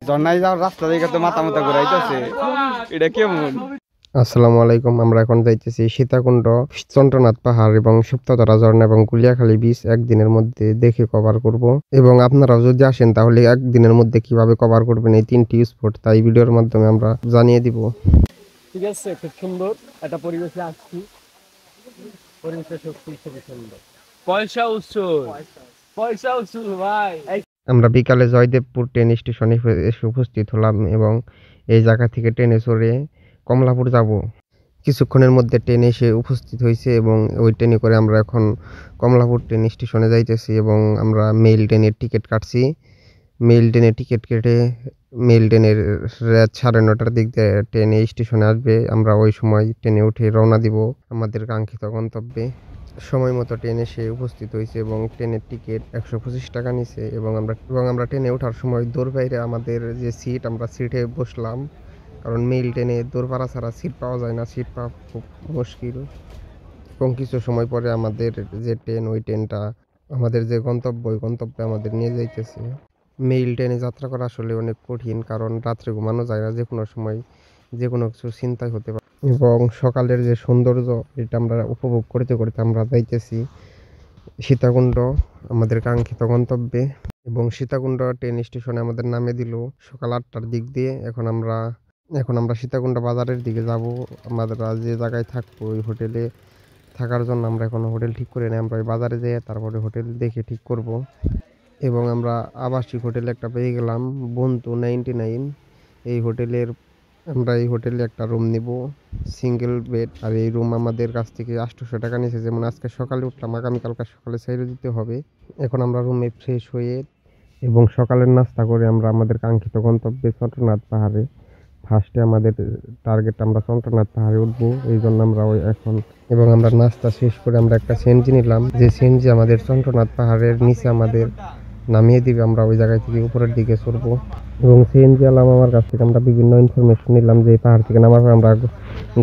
ঝর্ণায় যাওয়ার রাস্তা দেখে তো মাথা মাথা ঘুরাইতেছে, এটা কেমন? আসসালামু আলাইকুম। আমরা এখন যাইতেছি সীতাকুণ্ড, চন্দ্রনাথ পাহাড় এবং সুপ্ততারা ঝর্ণা এবং গুলিয়াখালী বীচ একদিনের মধ্যে দেখে কভার করব। এবং আপনারাও যদি আসেন তাহলে একদিনের মধ্যে কিভাবে কভার করবেন এই 3টি স্পট, তাই ভিডিওর মাধ্যমে আমরা জানিয়ে দিব। ঠিক আছে, খুব সুন্দর একটা পরিবেশে আসছি, পরিবেশটা সত্যি খুবই সুন্দর। পয়সা উৎসব, পয়সা উৎসব ভাই। আমরা বিকালে জয়দেবপুর ট্রেন স্টেশনে এসে উপস্থিত হলাম এবং এই জায়গা থেকে ট্রেনে চড়ে কমলাপুর যাব। কিছুক্ষণের মধ্যে ট্রেন এসে উপস্থিত হয়েছে এবং ওই ট্রেনে করে আমরা এখন কমলাপুর ট্রেন স্টেশনে যাইতেছি এবং আমরা মেইল ট্রেনের টিকিট কাটছি। মেইল ট্রেনের টিকিট কেটে মেইল ট্রেনের রাত 9:30টার দিক দিয়ে ট্রেনে স্টেশনে আসবে। আমরা ওই সময় ট্রেনে উঠে রওনা দিব আমাদের কাঙ্ক্ষিত গন্তব্যে। সময় মতো ট্রেন এসে উপস্থিত হয়েছে এবং ট্রেনের টিকিট 125 টাকা নিছে এবং আমরা ট্রেনে ওঠার সময় দৌড় বাইরে আমাদের যে সিট, আমরা সিটে বসলাম, কারণ মেইল ট্রেনে দৌড়পাড়া ছাড়া সিট পাওয়া যায় না, সিট পাওয়া খুব মুশকিল। এবং কিছু সময় পরে আমাদের যে ট্রেন, ওই ট্রেনটা আমাদের যে গন্তব্য, ওই গন্তব্যে আমাদের নিয়ে যাইতেছে। মেইল ট্রেনে যাত্রা করা আসলে অনেক কঠিন, কারণ রাত্রে ঘুমানো যায় না, যে কোনো সময় যে কোনো কিছু চিন্তাই হতে পারে। এবং সকালের যে সৌন্দর্য, এটা আমরা উপভোগ করতে করতে আমরা যাইতেছি সীতাকুণ্ড, আমাদের কাঙ্ক্ষিত গন্তব্যে। এবং সীতাকুণ্ড ট্রেন স্টেশনে আমাদের নামে দিল সকাল 8টার দিক দিয়ে। এখন আমরা সীতাকুণ্ড বাজারের দিকে যাব। আমাদের যে জায়গায় থাকবো ওই হোটেলে থাকার জন্য আমরা এখনো হোটেল ঠিক করে নিই। আমরা ওই বাজারে যেয়ে তারপরে হোটেল দেখে ঠিক করব। এবং আমরা আবাসিক হোটেলে একটা পেয়ে গেলাম, বন্ধু 99। এই হোটেলে একটা রুম নিব, সিঙ্গেল বেড। আর এই রুম আমাদের কাছ থেকে 800 টাকা নিয়েছে। যেমন আজকে সকালে উঠলাম, আগামীকালকে সকালে ছেড়ে দিতে হবে। এখন আমরা রুমে ফ্রেশ হয়ে এবং সকালের নাস্তা করে আমরা আমাদের কাঙ্ক্ষিত গন্তব্যে চন্দ্রনাথ পাহাড়ে, ফার্স্টে আমাদের টার্গেট আমরা চন্দ্রনাথ পাহাড়ে উঠবো। এই জন্য আমরা আমরা নাস্তা শেষ করে আমরা একটা সিএনজি নিলাম, যে সিএনজি আমাদের চন্দ্রনাথ পাহাড়ের নিচে আমাদের নামিয়ে দিবে। আমরা ওই জায়গায় থেকে উপরের দিকে চড়বো এবং সিএনজি আলাম আমার কাছ থেকে আমরা বিভিন্ন ইনফরমেশন নিলাম যে পাহাড় থেকে নামার পর আমরা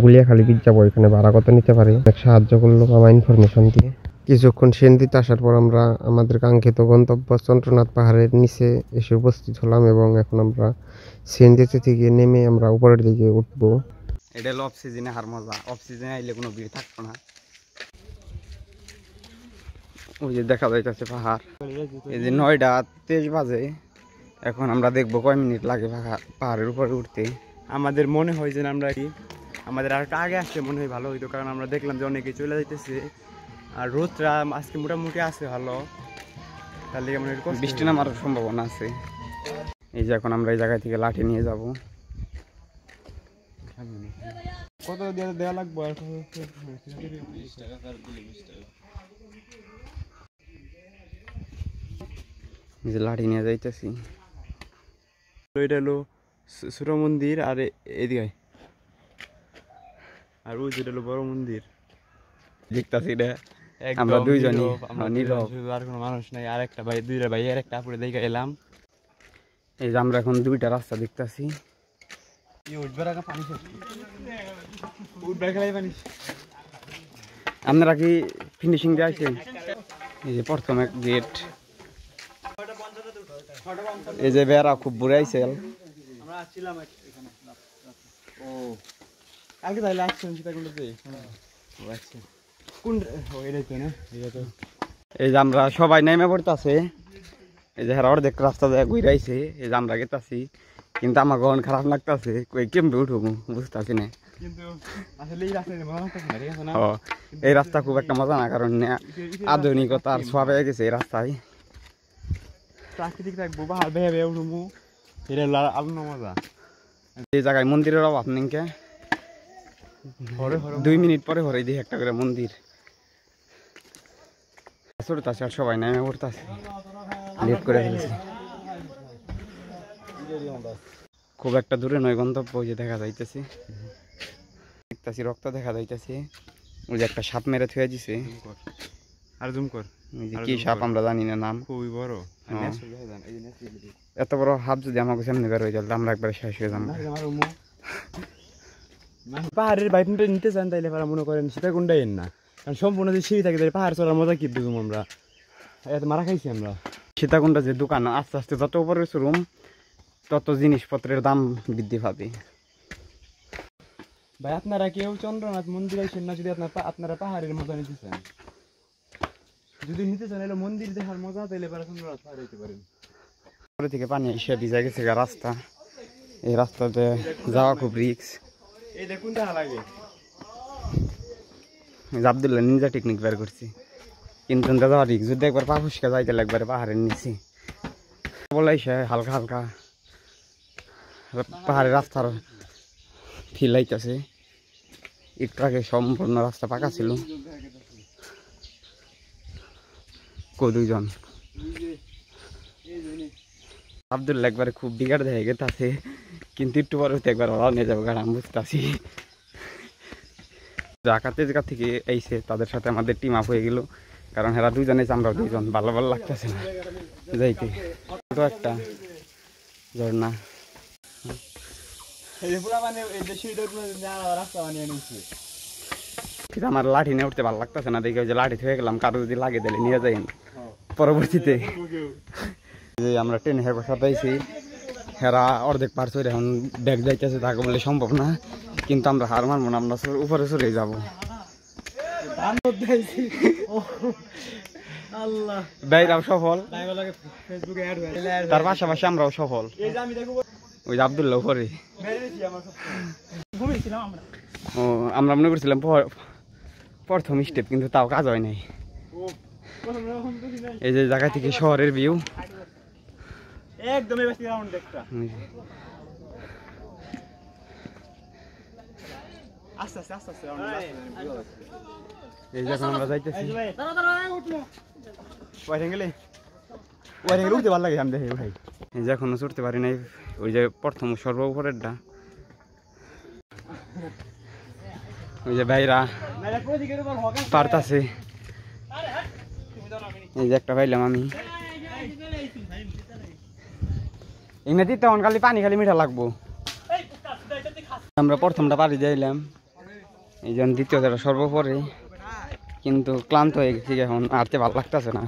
গুলিয়াখালী বীচ যাবো, এখানে ভাড়া কত নিতে পারে। অনেক সাহায্য করলো আমার ইনফরমেশন দিয়ে। কিছুক্ষণ সিএনজিতে আসার পর আমরা আমাদের কাঙ্ক্ষিত গন্তব্য চন্দ্রনাথ পাহাড়ের নিচে এসে উপস্থিত হলাম এবং এখন আমরা সিএনজিতে থেকে নেমে আমরা উপরের দিকে উঠবো। এটা হলো অফ সিজনে হার মজা, অফ সিজনে আইলে কোনো ভিড় থাকতো না। ওই যে দেখা যাইতেছে পাহাড়, এই যে 9:23 বাজে। এখন আমরা দেখবো কয় মিনিট লাগে পাহাড়ের উপরে উঠতে। আমাদের মনে হয় যে আমাদের আর একটা আগে আসলে মনে হয় ভালো হইতো, কারণ আমরা দেখলাম যে অনেকে চলে যাইতেছে আর রোদটা আজকে মোটামুটি আছে ভালো, তাহলে বৃষ্টি নামার সম্ভাবনা আছে। এই যে এখন আমরা এই জায়গা থেকে লাঠি নিয়ে যাব। কত দেওয়া লাগবে? যে লাঠি নিয়ে যাইতেছি। এটা হলো ছোট মন্দির, আর এদিকে আর ওই যেটা হলো বড় মন্দির দেখতেছি। এটা আমরা দুইজনই নীরব, আর কোনো মানুষ নাই। আর একটা ভাই, দুইটা ভাই আর একটা আপুরে দেখে এলাম। এই যে আমরা এখন দুইটা রাস্তা দেখতেছি। আপনারা কি ফিনিশিং দিয়ে আসছেন? এই যে প্রথম এক গেট, এই যে বেড়া খুব বুড়ে আইছে। এই যে আমরা সবাই নেমে পড়তেছে। এই যে হেরা দেখ রাস্তা দিয়ে ঘুরাইছে। এই যে আমরা গেতাছি, কিন্তু আমার গহন খারাপ লাগতেছে, কেমবে উঠবো বুঝতেছি না। এই রাস্তা খুব একটা মজা না, কারণ আধুনিকতার সব হয়ে গেছে এই রাস্তায়। প্রাকৃতিক থাকবো, পাহাড় বেয়ে বেয়ে উঠবো, এটা আলাদা মজা। এই জায়গায় মন্দিরের অভাব নেই, 2 মিনিট পরে হরে দিই একটা করে মন্দির। চড়তেছে আর সবাই নেমে পড়তেছে, লেট করে ফেলছে। খুব একটা দূরে নয় গন্তব্য, ওই যে দেখা যাইতেছে, দেখতেছি রক্ত দেখা যাইতেছে। ওই যে একটা সাপ মেরে থুয়ে দিছে। আর জুম কর, কি সাপ আমরা জানি না নাম, খুবই বড়। এত বড় হাত যদি আমাকে সামনে বের হয়ে যাবে, আমরা একবার শেষ হয়ে যাবো। পাহাড়ের বাইকটা নিতে চান তাইলে মনে করেন সীতাকুণ্ডাই না, কারণ সম্পূর্ণ যে সিঁড়ি থাকে পাহাড় চড়ার মজা কি বুঝুম আমরা, এত মারা খাইছি আমরা। সীতাকুণ্ড যে দোকান, আস্তে আস্তে যত উপরে রুম তত জিনিসপত্রের দাম বৃদ্ধি পাবে। ভাই আপনারা কেউ চন্দ্রনাথ মন্দির আসেন না, যদি আপনারা পাহাড়ের মজা নিতে চান, যদি নিতে চান এলে মন্দির দেখার মজা, তাহলে এবার চন্দ্রনাথ পাহাড় হইতে পারেন। উপরে থেকে পানি এসে ভিজা গেছে রাস্তা, এই রাস্তাতে যাওয়া খুব রিস্ক। এই দেখুন দেখা লাগে আব্দুল্লাহ নিনজা টেকনিক বের করছি, কিন্তু যাওয়া রিস্ক। যদি একবার পা ফুসকা যাইতে একবারে পাহাড়ের নিচে বলাই সে হালকা হালকা পাহাড়ের রাস্তার ফিল আইতেছে। একটু আগে সম্পূর্ণ রাস্তা পাকা ছিল। দুইজন আব্দুল্লাহ একবারে খুব বিগাড় দেখা গেছে, কিন্তু একটু পরে একবার ওরা নিয়ে যাবো গাড়ি, আমি বুঝতেছি। ঢাকা তেজগাঁ থেকে এইছে, তাদের সাথে আমাদের টিম আপ হয়ে গেল, কারণ এরা দুজনে আমরা দুইজন ভালো ভালো লাগতেছে না যাইতে। তো একটা ঝর্ণা আমার লাঠি নিয়ে উঠতে ভালো লাগতেছে না দেখে, ওই যে লাঠি হয়ে গেলাম, কারো যদি লাগে দিলে নিয়ে যাই পরবর্তীতে। আমরা ট্রেনে হের সাথে আইছি, হেরা অর্ধেক পার চলে এখন ব্যাগ যাইতেছে, তাকে বললে সম্ভব না, কিন্তু আমরা হার মানবো না, আমরা উপরে চলে যাবো। ভাইরাও সফল, তার পাশাপাশি আমরাও সফল। ওই যে আব্দুল্লাহ উপরে, ও আমরা মনে করছিলাম প্রথম স্টেপ, কিন্তু তাও কাজ হয় নাই। এই যে জায়গা থেকে শহরের ভিউ একদম। এই যখন আমরা যাইতেছি উঠতে ভালো লাগে, আমি দেখি ভাই এই যে এখনো চড়তে পারি নাই, ওই যে প্রথম সর্ব উপরেরটা। ওই যে ভাইরা পারতাছে, এই যে একটা পাইলাম আমি। এমনি তখন খালি পানি খালি মিঠা লাগবো। আমরা প্রথমটা পাড়ি যাইলাম, এই জন্য দ্বিতীয়টা সর্বোপরে, কিন্তু ক্লান্ত হয়ে গেছি এখন, আরতে ভালো লাগতেছে না।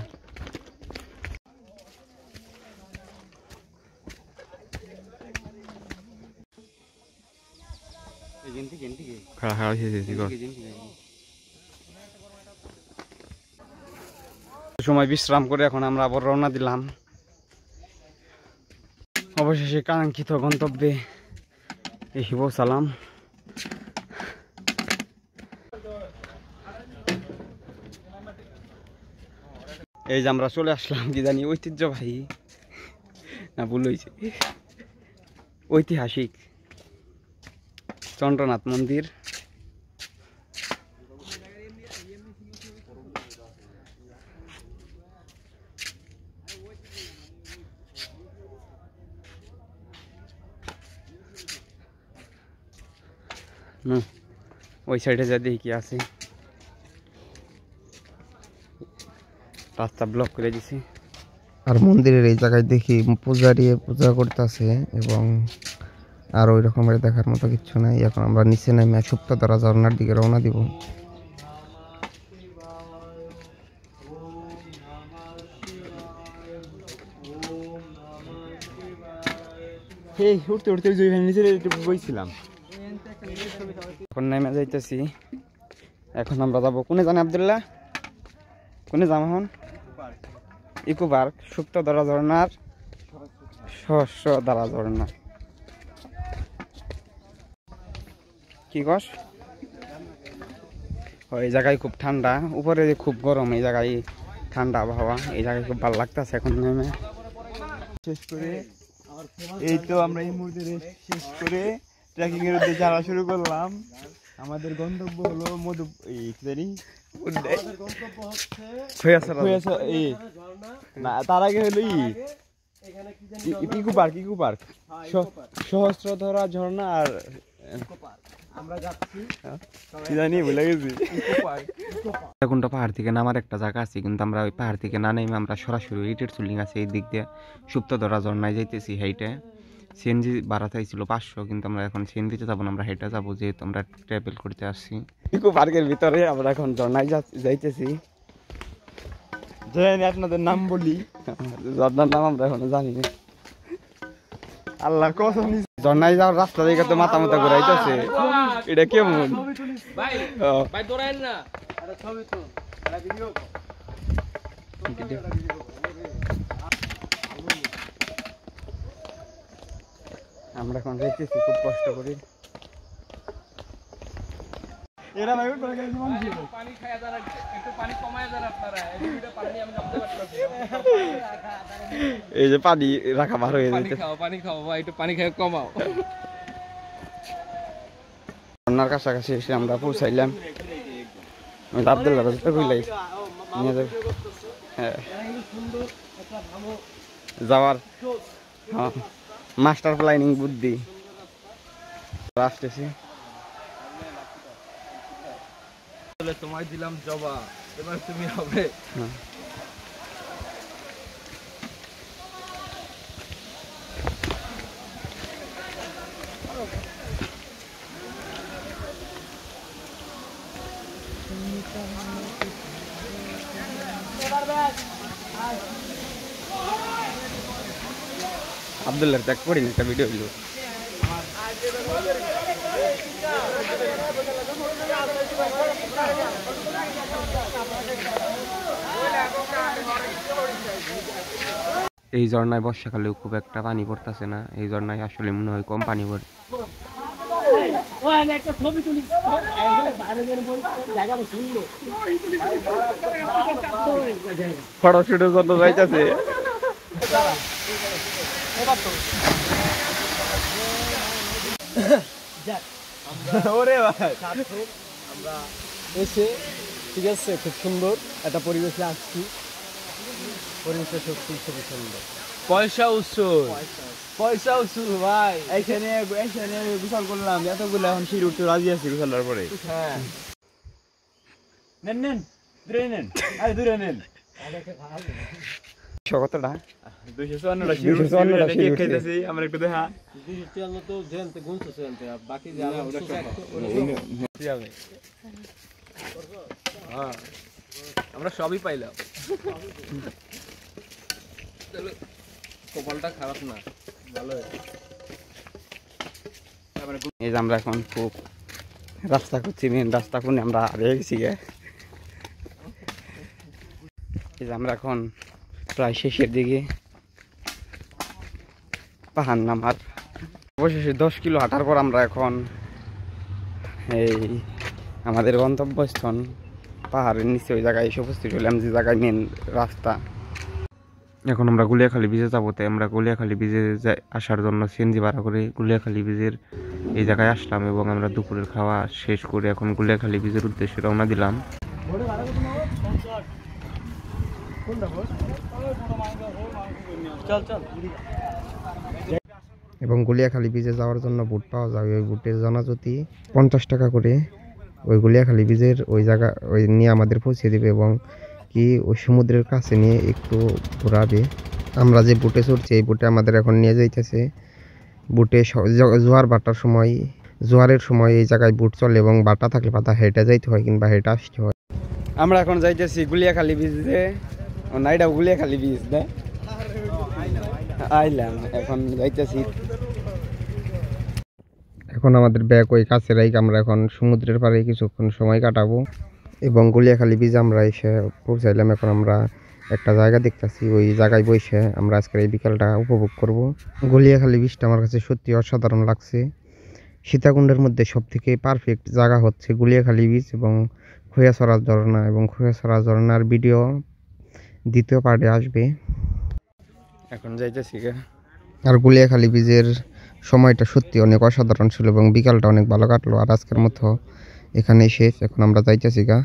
সময় বিশ্রাম করে এখন আমরা আবার রওনা দিলাম অবশেষে কাঙ্ক্ষিত গন্তব্যে এসে পৌঁছালাম। এই যে আমরা চলে আসলাম, কি জানি ঐতিহ্যবাহী না ভুল হয়েছে, ঐতিহাসিক চন্দ্রনাথ মন্দির। ওই সাইডে যা দেখি কি আছে, রাস্তা ব্লক করে দিছি। আর মন্দিরের এই জায়গায় দেখি পূজারি পূজা করতেছে, এবং আর ওই রকমের দেখার মতো কিছু নাই। এখন আমরা নিচে নেমে সুপ্তধরা ঝর্ণার দিকে রওনা দিব। উঠতে উঠতে নিচে বইছিলাম, এখন নেমে যাইতেছি। এখন আমরা যাবো কোনে জানে আব্দুল্লাহ, কোনে যাম এখন? ইকো পার্ক, সুপ্তধরা ঝর্ণার সহস্রধারা ঝর্ণা। কি কস? এই জায়গায় খুব ঠান্ডা, উপরে খুব গরম, এই জায়গায় ঠান্ডা আবহাওয়া, এই জায়গায় খুব ভালো লাগতেছে। এখন নেমে শেষ করে এই তো আমরা এই মুহূর্তে শেষ করে ট্রেকিং এর উদ্দেশ্যে যাওয়া শুরু করলাম। আমাদের গন্তব্য হলো তার আগে হলো ইকো পার্ক, সহস্রধরা ঝর্ণা। আর আমরা যাচ্ছি কি জানি ভুলে গেছি, কোনটা পাহাড় থেকে নামার একটা জায়গা আছে, কিন্তু আমরা ওই পাহাড় থেকে না নেমে আমরা সরাসরি ইটের চুলিং আছে এই দিক দিয়ে সুপ্তধরা ঝর্ণায় যাইতেছি। হেইটে সিএনজি ভাড়া চাইছিল 500, কিন্তু আমরা এখন সিএনজিতে যাবো না, আমরা হেঁটে যাবো, যেহেতু আমরা ট্রাভেল করতে আসছি। ইকো পার্কের ভিতরে আমরা এখন ঝর্ণায় যাইতেছি। আপনাদের নাম বলি, ঝর্ণার নাম আমরা এখনো জানি না। আল্লাহ কসম ঝর্ণায় যাওয়ার রাস্তা দেখে তো মাথা মাথা ঘুরাইতেছে, এটা কেমন? আমরা এখন যাইতেছি খুব কষ্ট করি। এরা ভাই করে গেছে মানুষ পানি খায়া দাঁড়া, একটু পানি কমায় দাঁড়া আপনারা, এই ভিডিও পানি আমি নামতে পারতেছি। এই যে পানি রাখা বার হয়ে যাচ্ছে। পানি খাও ভাই, একটু পানি খেয়ে কমাও। ঝর্ণার কাছাকাছি এসে আমরা পৌঁছাইলাম। আব্দুল্লাহ রাজা কইলাই নিয়ে যাবে। হ্যাঁ, যাওয়ার মাস্টার প্ল্যানিং বুদ্ধি আসতেছি। তোমায় দিলাম জবা, এবার তুমি হবে। আব্দুল্লাহ ত্যাগ করিনি একটা ভিডিও হইল। এই ঝর্ণায় বর্ষাকালেও খুব একটা পানি পড়তেছে না, এই ঝর্ণায় আসলে মনে হয় কম পানি পড়ে। ফটোশুটের জন্য যাইতেছে। ওরে ভাই আমরা এসে ঠিক আছে, খুব সুন্দর একটা পরিবেশে আসছি, পরিবেশটা সত্যি খুবই সুন্দর। পয়সা উসুল, পয়সা উসুল ভাই। এইখানে গোসল করলাম এতগুলো, এখন সিঁড়ি উঠতে রাজি আছি গোসলের পরে। হ্যাঁ, নেন নেন দূরে নেন, আরে দূরে নেন। কতটা? 254টা 254টা সিঁড়ি উঠছে। খাইতেছি আমরা একটু দেখা। হ্যাঁ, আমরা সবই পাইলাম। কপালটা খারাপ না, ভালো। এই যে আমরা এখন খুব রাস্তা করছি, মেন রাস্তা কোনে আমরা হারিয়ে গেছি গে। এই যে আমরা এখন প্রায় শেষের দিকে, পাহাড় নামার অবশেষে 10 কিলো হাঁটার পর আমরা এখন এই আমাদের গন্তব্যস্থান পাহাড়ের নিচে ওই জায়গায় এসে উপস্থিত হলাম, যে জায়গায় মেন রাস্তা। এখন আমরা গুলিয়াখালী ব্রিজে যাবো, তাই আমরা গুলিয়াখালী ব্রিজে আসার জন্য সিএনজি ভাড়া করে গুলিয়াখালী ব্রিজের এই জায়গায় আসলাম এবং আমরা দুপুরের খাওয়া শেষ করে এখন গুলিয়াখালী ব্রিজের উদ্দেশ্যে রওনা দিলাম। এবং গুলিয়াখালী ব্রিজে যাওয়ার জন্য বুট পাওয়া যাবে, ওই বুটের জনাজতি 50 টাকা করে। ওই গুলিয়াখালী ব্রিজের ওই জায়গা ওই নিয়ে আমাদের পৌঁছে দেবে এবং কি ওই সমুদ্রের কাছে নিয়ে একটু ঘোরাবে। আমরা যে বুটে চড়ছি এই বুটে আমাদের এখন নিয়ে যাইতেছে। বুটে জোয়ারের সময় এই জায়গায় বুট চলে এবং বাটা থাকলে পাতা হেঁটে যাইতে হয় কিংবা হেঁটে আসতে হয়। আমরা এখন যাইতেছি গুলিয়াখালী ব্রিজে, নাইডা গুলিয়াখালী ব্রিজ না আইলাম, এখন যাইতেছি। এখন আমাদের ব্যাগ ওই কাছে রাইক আমরা এখন সমুদ্রের পাড়ে কিছুক্ষণ সময় কাটাবো এবং গুলিয়াখালী ব্রিজ আমরা এসে পৌঁছাইলাম। এখন আমরা একটা জায়গা দেখতেছি, ওই জায়গায় বসে আমরা আজকের এই বিকালটা উপভোগ করব। গুলিয়াখালী ব্রিজটা আমার কাছে সত্যি অসাধারণ লাগছে। সীতাকুণ্ডের মধ্যে সবথেকে পারফেক্ট জায়গা হচ্ছে গুলিয়াখালী ব্রিজ এবং খৈয়াছড়া ঝর্ণা, এবং খৈয়াছড়া ঝর্ণার ভিডিও দ্বিতীয় পার্টে আসবে। এখন যাইতেছি। আর গুলিয়াখালী ব্রিজের সময়টা সত্যি অনেক অসাধারণ ছিল এবং বিকালটা অনেক ভালো কাটলো। আর আজকের মতো এখানেই শেষ, এখন আমরা যাইতেছি গা।